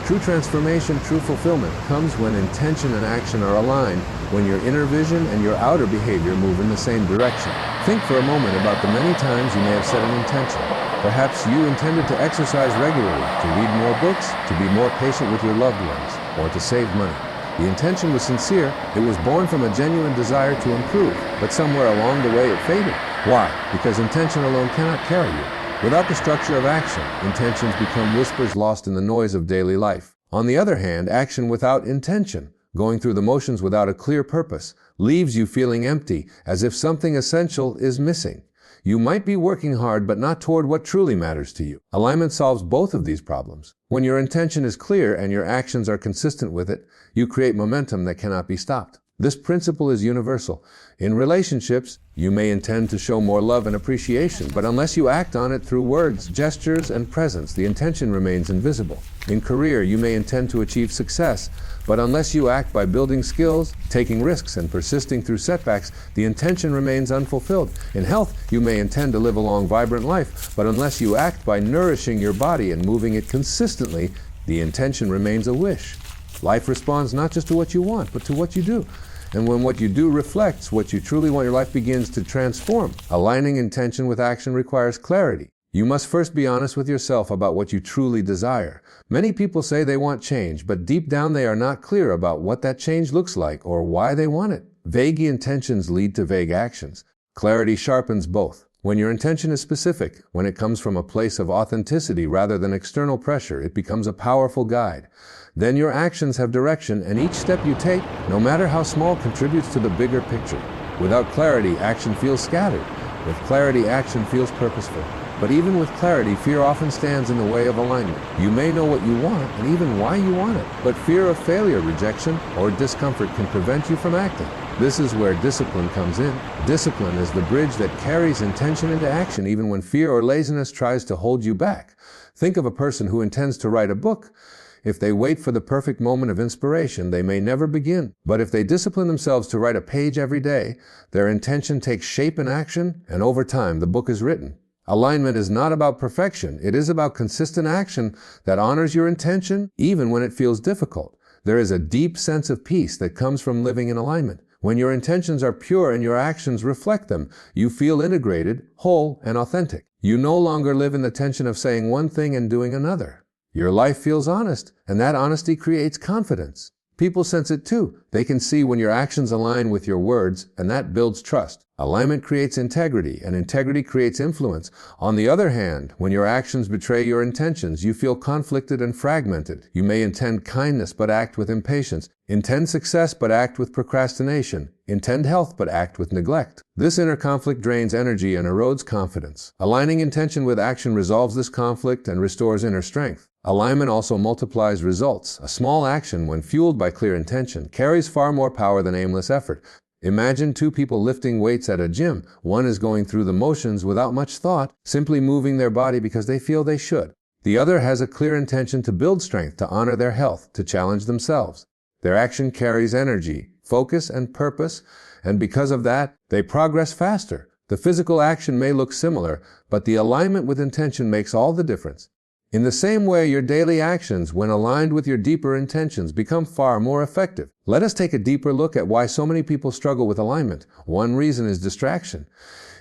True transformation, true fulfillment comes when intention and action are aligned, when your inner vision and your outer behavior move in the same direction. Think for a moment about the many times you may have set an intention. Perhaps you intended to exercise regularly, to read more books, to be more patient with your loved ones, or to save money. The intention was sincere. It was born from a genuine desire to improve, but somewhere along the way it faded. Why? Because intention alone cannot carry you. Without the structure of action, intentions become whispers lost in the noise of daily life. On the other hand, action without intention, going through the motions without a clear purpose, leaves you feeling empty, as if something essential is missing. You might be working hard, but not toward what truly matters to you. Alignment solves both of these problems. When your intention is clear and your actions are consistent with it, you create momentum that cannot be stopped. This principle is universal. In relationships, you may intend to show more love and appreciation, but unless you act on it through words, gestures, and presence, the intention remains invisible. In career, you may intend to achieve success, but unless you act by building skills, taking risks, and persisting through setbacks, the intention remains unfulfilled. In health, you may intend to live a long, vibrant life, but unless you act by nourishing your body and moving it consistently, the intention remains a wish. Life responds not just to what you want, but to what you do. And when what you do reflects what you truly want, your life begins to transform. Aligning intention with action requires clarity. You must first be honest with yourself about what you truly desire. Many people say they want change, but deep down they are not clear about what that change looks like or why they want it. Vague intentions lead to vague actions. Clarity sharpens both. When your intention is specific, when it comes from a place of authenticity rather than external pressure, it becomes a powerful guide. Then your actions have direction, and each step you take, no matter how small, contributes to the bigger picture. Without clarity, action feels scattered. With clarity, action feels purposeful. But even with clarity, fear often stands in the way of alignment. You may know what you want and even why you want it, but fear of failure, rejection, or discomfort can prevent you from acting. This is where discipline comes in. Discipline is the bridge that carries intention into action even when fear or laziness tries to hold you back. Think of a person who intends to write a book. If they wait for the perfect moment of inspiration, they may never begin. But if they discipline themselves to write a page every day, their intention takes shape in action, and over time the book is written. Alignment is not about perfection. It is about consistent action that honors your intention even when it feels difficult. There is a deep sense of peace that comes from living in alignment. When your intentions are pure and your actions reflect them, you feel integrated, whole, and authentic. You no longer live in the tension of saying one thing and doing another. Your life feels honest, and that honesty creates confidence. People sense it too. They can see when your actions align with your words, and that builds trust. Alignment creates integrity, and integrity creates influence. On the other hand, when your actions betray your intentions, you feel conflicted and fragmented. You may intend kindness but act with impatience, intend success but act with procrastination, intend health but act with neglect. This inner conflict drains energy and erodes confidence. Aligning intention with action resolves this conflict and restores inner strength. Alignment also multiplies results. A small action, when fueled by clear intention, carries far more power than aimless effort. Imagine two people lifting weights at a gym. One is going through the motions without much thought, simply moving their body because they feel they should. The other has a clear intention to build strength, to honor their health, to challenge themselves. Their action carries energy, focus, and purpose, and because of that, they progress faster. The physical action may look similar, but the alignment with intention makes all the difference. In the same way, your daily actions, when aligned with your deeper intentions, become far more effective. Let us take a deeper look at why so many people struggle with alignment. One reason is distraction.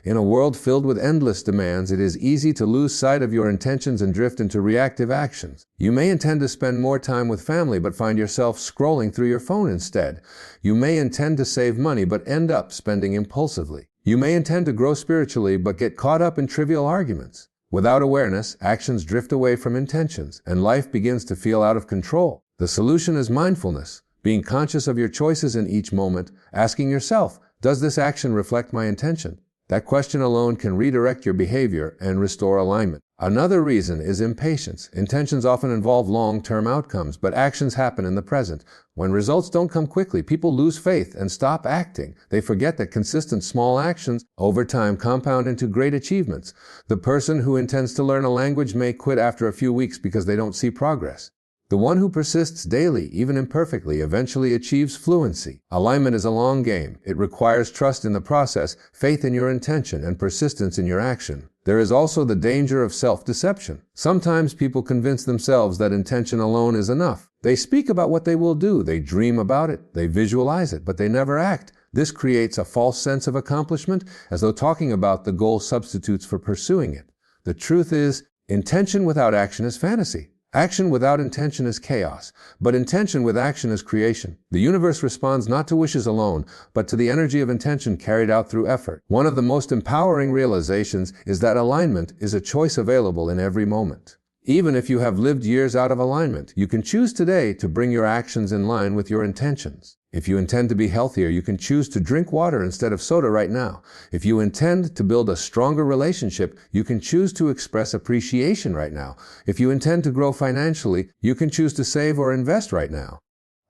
In a world filled with endless demands, it is easy to lose sight of your intentions and drift into reactive actions. You may intend to spend more time with family, but find yourself scrolling through your phone instead. You may intend to save money, but end up spending impulsively. You may intend to grow spiritually, but get caught up in trivial arguments. Without awareness, actions drift away from intentions, and life begins to feel out of control. The solution is mindfulness, being conscious of your choices in each moment, asking yourself, does this action reflect my intention? That question alone can redirect your behavior and restore alignment. Another reason is impatience. Intentions often involve long-term outcomes, but actions happen in the present. When results don't come quickly, people lose faith and stop acting. They forget that consistent small actions over time compound into great achievements. The person who intends to learn a language may quit after a few weeks because they don't see progress. The one who persists daily, even imperfectly, eventually achieves fluency. Alignment is a long game. It requires trust in the process, faith in your intention, and persistence in your action. There is also the danger of self-deception. Sometimes people convince themselves that intention alone is enough. They speak about what they will do, they dream about it, they visualize it, but they never act. This creates a false sense of accomplishment, as though talking about the goal substitutes for pursuing it. The truth is, intention without action is fantasy. Action without intention is chaos, but intention with action is creation. The universe responds not to wishes alone, but to the energy of intention carried out through effort. One of the most empowering realizations is that alignment is a choice available in every moment. Even if you have lived years out of alignment, you can choose today to bring your actions in line with your intentions. If you intend to be healthier, you can choose to drink water instead of soda right now. If you intend to build a stronger relationship, you can choose to express appreciation right now. If you intend to grow financially, you can choose to save or invest right now.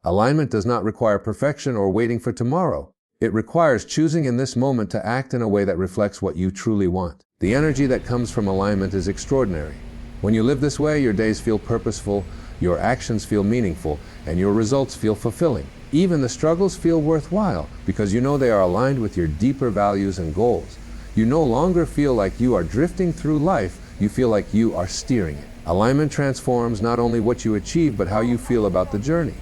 Alignment does not require perfection or waiting for tomorrow. It requires choosing in this moment to act in a way that reflects what you truly want. The energy that comes from alignment is extraordinary. When you live this way, your days feel purposeful, your actions feel meaningful, and your results feel fulfilling. Even the struggles feel worthwhile because you know they are aligned with your deeper values and goals. You no longer feel like you are drifting through life, you feel like you are steering it. Alignment transforms not only what you achieve, but how you feel about the journey.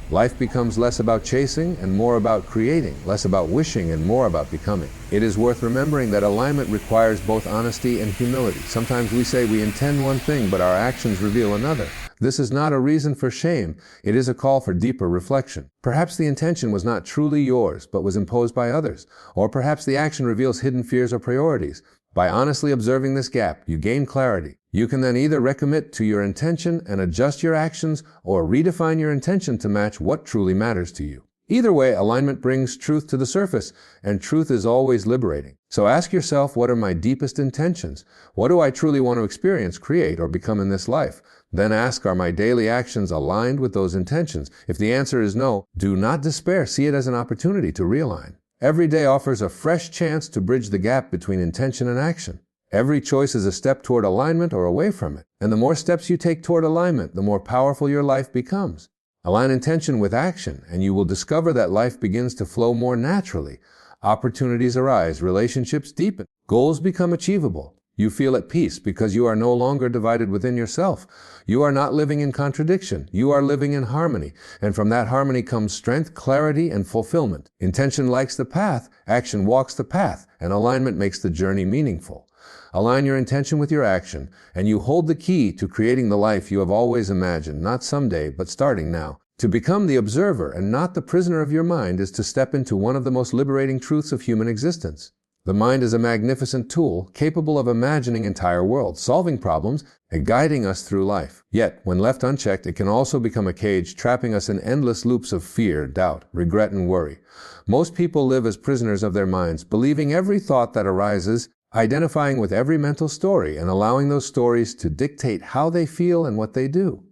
Life becomes less about chasing and more about creating, less about wishing and more about becoming. It is worth remembering that alignment requires both honesty and humility. Sometimes we say we intend one thing, but our actions reveal another. This is not a reason for shame. It is a call for deeper reflection. Perhaps the intention was not truly yours, but was imposed by others. Or perhaps the action reveals hidden fears or priorities. By honestly observing this gap, you gain clarity. You can then either recommit to your intention and adjust your actions, or redefine your intention to match what truly matters to you. Either way, alignment brings truth to the surface, and truth is always liberating. So ask yourself, what are my deepest intentions? What do I truly want to experience, create, or become in this life? Then ask, are my daily actions aligned with those intentions? If the answer is no, do not despair. See it as an opportunity to realign. Every day offers a fresh chance to bridge the gap between intention and action. Every choice is a step toward alignment or away from it. And the more steps you take toward alignment, the more powerful your life becomes. Align intention with action, and you will discover that life begins to flow more naturally. Opportunities arise, relationships deepen, goals become achievable. You feel at peace because you are no longer divided within yourself. You are not living in contradiction. You are living in harmony. And from that harmony comes strength, clarity, and fulfillment. Intention lights the path, action walks the path, and alignment makes the journey meaningful. Align your intention with your action, and you hold the key to creating the life you have always imagined, not someday, but starting now. To become the observer and not the prisoner of your mind is to step into one of the most liberating truths of human existence. The mind is a magnificent tool, capable of imagining entire worlds, solving problems, and guiding us through life. Yet, when left unchecked, it can also become a cage, trapping us in endless loops of fear, doubt, regret, and worry. Most people live as prisoners of their minds, believing every thought that arises, identifying with every mental story, and allowing those stories to dictate how they feel and what they do.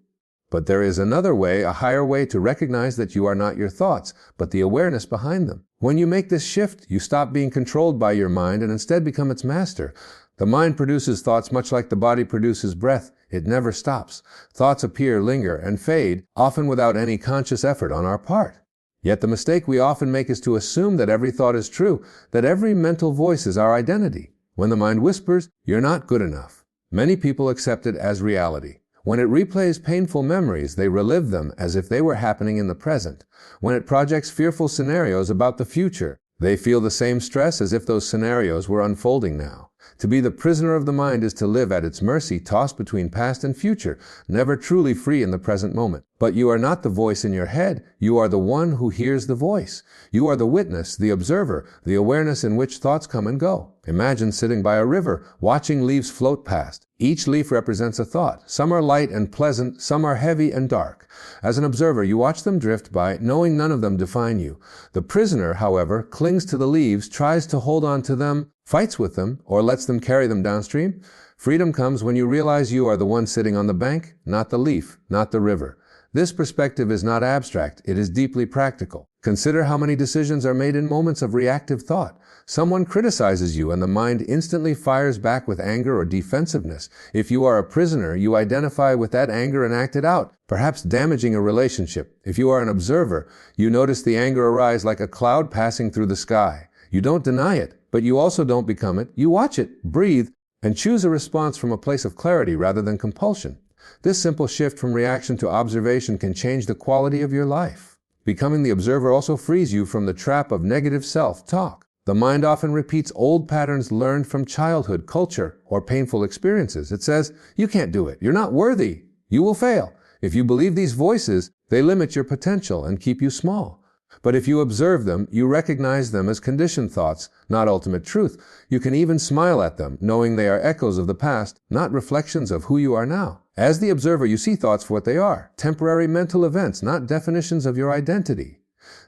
But there is another way, a higher way, to recognize that you are not your thoughts, but the awareness behind them. When you make this shift, you stop being controlled by your mind and instead become its master. The mind produces thoughts much like the body produces breath. It never stops. Thoughts appear, linger, and fade, often without any conscious effort on our part. Yet the mistake we often make is to assume that every thought is true, that every mental voice is our identity. When the mind whispers, "You're not good enough," many people accept it as reality. When it replays painful memories, they relive them as if they were happening in the present. When it projects fearful scenarios about the future, they feel the same stress as if those scenarios were unfolding now. To be the prisoner of the mind is to live at its mercy, tossed between past and future, never truly free in the present moment. But you are not the voice in your head. You are the one who hears the voice. You are the witness, the observer, the awareness in which thoughts come and go. Imagine sitting by a river, watching leaves float past. Each leaf represents a thought. Some are light and pleasant, some are heavy and dark. As an observer, you watch them drift by, knowing none of them define you. The prisoner, however, clings to the leaves, tries to hold on to them, fights with them, or lets them carry them downstream. Freedom comes when you realize you are the one sitting on the bank, not the leaf, not the river. This perspective is not abstract, it is deeply practical. Consider how many decisions are made in moments of reactive thought. Someone criticizes you and the mind instantly fires back with anger or defensiveness. If you are a prisoner, you identify with that anger and act it out, perhaps damaging a relationship. If you are an observer, you notice the anger arise like a cloud passing through the sky. You don't deny it, but you also don't become it. You watch it, breathe, and choose a response from a place of clarity rather than compulsion. This simple shift from reaction to observation can change the quality of your life. Becoming the observer also frees you from the trap of negative self-talk. The mind often repeats old patterns learned from childhood, culture, or painful experiences. It says, "You can't do it. You're not worthy. You will fail." If you believe these voices, they limit your potential and keep you small. But if you observe them, you recognize them as conditioned thoughts, not ultimate truth. You can even smile at them, knowing they are echoes of the past, not reflections of who you are now. As the observer, you see thoughts for what they are, temporary mental events, not definitions of your identity.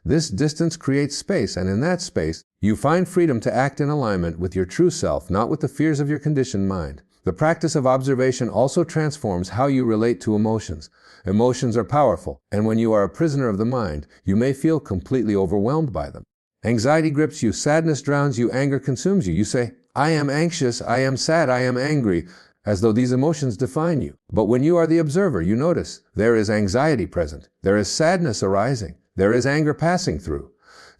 This distance creates space, and in that space, you find freedom to act in alignment with your true self, not with the fears of your conditioned mind. The practice of observation also transforms how you relate to emotions. Emotions are powerful, and when you are a prisoner of the mind, you may feel completely overwhelmed by them. Anxiety grips you, sadness drowns you, anger consumes you. You say, "I am anxious, I am sad, I am angry," as though these emotions define you. But when you are the observer, you notice there is anxiety present, there is sadness arising, there is anger passing through.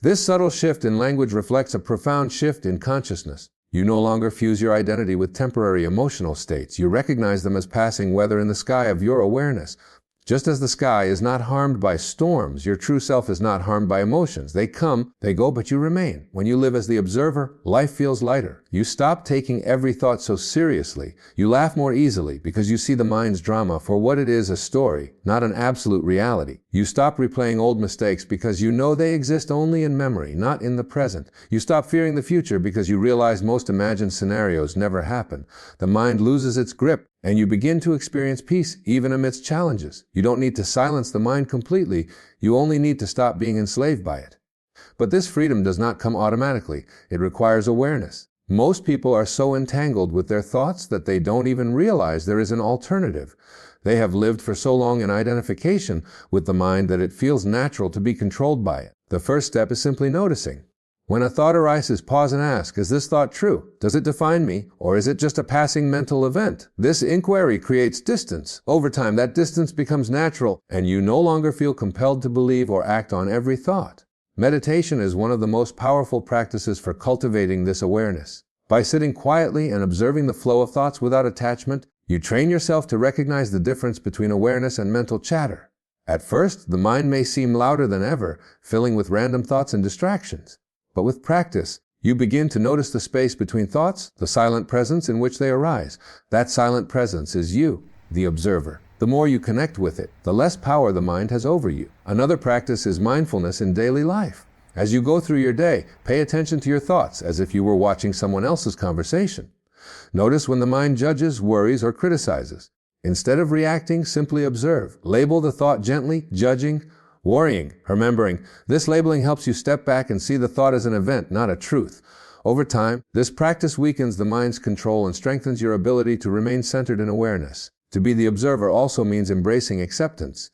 This subtle shift in language reflects a profound shift in consciousness. You no longer fuse your identity with temporary emotional states. You recognize them as passing weather in the sky of your awareness. Just as the sky is not harmed by storms, your true self is not harmed by emotions. They come, they go, but you remain. When you live as the observer, life feels lighter. You stop taking every thought so seriously. You laugh more easily because you see the mind's drama for what it is, a story, not an absolute reality. You stop replaying old mistakes because you know they exist only in memory, not in the present. You stop fearing the future because you realize most imagined scenarios never happen. The mind loses its grip, and you begin to experience peace even amidst challenges. You don't need to silence the mind completely. You only need to stop being enslaved by it. But this freedom does not come automatically. It requires awareness. Most people are so entangled with their thoughts that they don't even realize there is an alternative. They have lived for so long in identification with the mind that it feels natural to be controlled by it. The first step is simply noticing. When a thought arises, pause and ask, is this thought true? Does it define me? Or is it just a passing mental event? This inquiry creates distance. Over time, that distance becomes natural, and you no longer feel compelled to believe or act on every thought. Meditation is one of the most powerful practices for cultivating this awareness. By sitting quietly and observing the flow of thoughts without attachment, you train yourself to recognize the difference between awareness and mental chatter. At first, the mind may seem louder than ever, filling with random thoughts and distractions. But with practice, you begin to notice the space between thoughts, the silent presence in which they arise. That silent presence is you, the observer. The more you connect with it, the less power the mind has over you. Another practice is mindfulness in daily life. As you go through your day, pay attention to your thoughts as if you were watching someone else's conversation. Notice when the mind judges, worries, or criticizes. Instead of reacting, simply observe. Label the thought gently, judging, worrying, remembering. This labeling helps you step back and see the thought as an event, not a truth. Over time, this practice weakens the mind's control and strengthens your ability to remain centered in awareness. To be the observer also means embracing acceptance.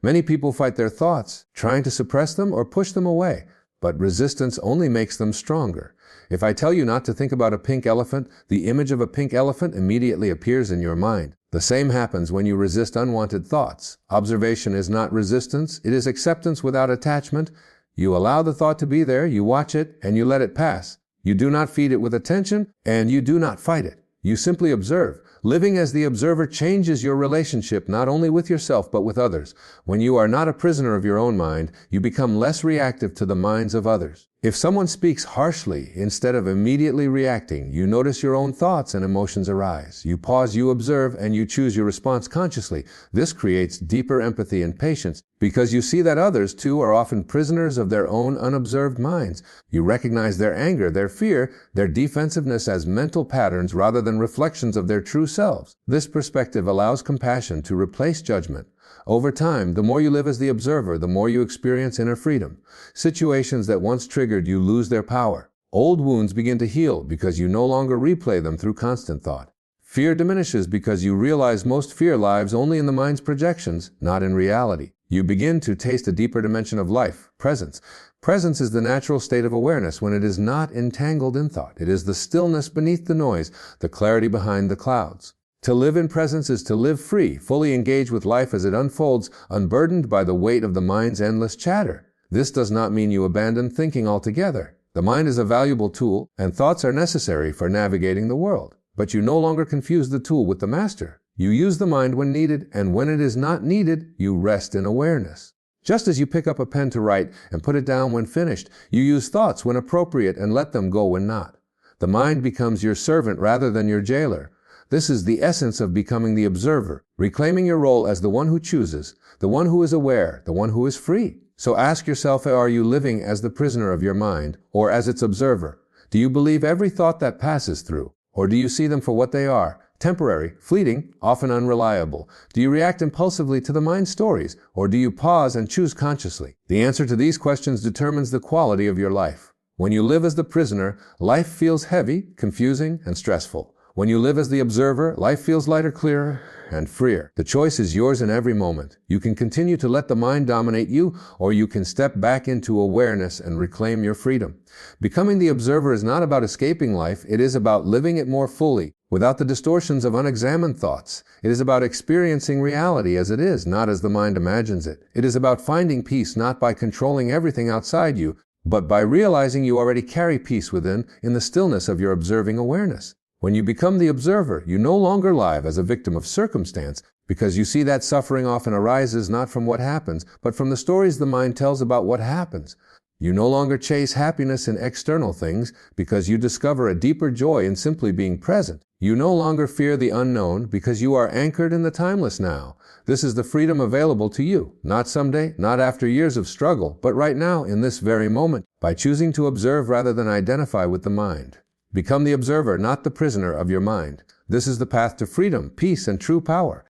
Many people fight their thoughts, trying to suppress them or push them away, but resistance only makes them stronger. If I tell you not to think about a pink elephant, the image of a pink elephant immediately appears in your mind. The same happens when you resist unwanted thoughts. Observation is not resistance, it is acceptance without attachment. You allow the thought to be there, you watch it, and you let it pass. You do not feed it with attention, and you do not fight it. You simply observe. Living as the observer changes your relationship not only with yourself but with others. When you are not a prisoner of your own mind, you become less reactive to the minds of others. If someone speaks harshly, instead of immediately reacting, you notice your own thoughts and emotions arise. You pause, you observe, and you choose your response consciously. This creates deeper empathy and patience because you see that others, too, are often prisoners of their own unobserved minds. You recognize their anger, their fear, their defensiveness as mental patterns rather than reflections of their true selves. This perspective allows compassion to replace judgment. Over time, the more you live as the observer, the more you experience inner freedom. Situations that once triggered you lose their power. Old wounds begin to heal because you no longer replay them through constant thought. Fear diminishes because you realize most fear lives only in the mind's projections, not in reality. You begin to taste a deeper dimension of life, presence. Presence is the natural state of awareness when it is not entangled in thought. It is the stillness beneath the noise, the clarity behind the clouds. To live in presence is to live free, fully engaged with life as it unfolds, unburdened by the weight of the mind's endless chatter. This does not mean you abandon thinking altogether. The mind is a valuable tool, and thoughts are necessary for navigating the world. But you no longer confuse the tool with the master. You use the mind when needed, and when it is not needed, you rest in awareness. Just as you pick up a pen to write and put it down when finished, you use thoughts when appropriate and let them go when not. The mind becomes your servant rather than your jailer. This is the essence of becoming the observer, reclaiming your role as the one who chooses, the one who is aware, the one who is free. So ask yourself, are you living as the prisoner of your mind or as its observer? Do you believe every thought that passes through? Or do you see them for what they are? Temporary, fleeting, often unreliable. Do you react impulsively to the mind's stories, or do you pause and choose consciously? The answer to these questions determines the quality of your life. When you live as the prisoner, life feels heavy, confusing, and stressful. When you live as the observer, life feels lighter, clearer, and freer. The choice is yours in every moment. You can continue to let the mind dominate you, or you can step back into awareness and reclaim your freedom. Becoming the observer is not about escaping life. It is about living it more fully, without the distortions of unexamined thoughts. It is about experiencing reality as it is, not as the mind imagines it. It is about finding peace not by controlling everything outside you, but by realizing you already carry peace within in the stillness of your observing awareness. When you become the observer, you no longer live as a victim of circumstance, because you see that suffering often arises not from what happens, but from the stories the mind tells about what happens. You no longer chase happiness in external things, because you discover a deeper joy in simply being present. You no longer fear the unknown, because you are anchored in the timeless now. This is the freedom available to you, not someday, not after years of struggle, but right now, in this very moment, by choosing to observe rather than identify with the mind. Become the observer, not the prisoner of your mind. This is the path to freedom, peace, and true power.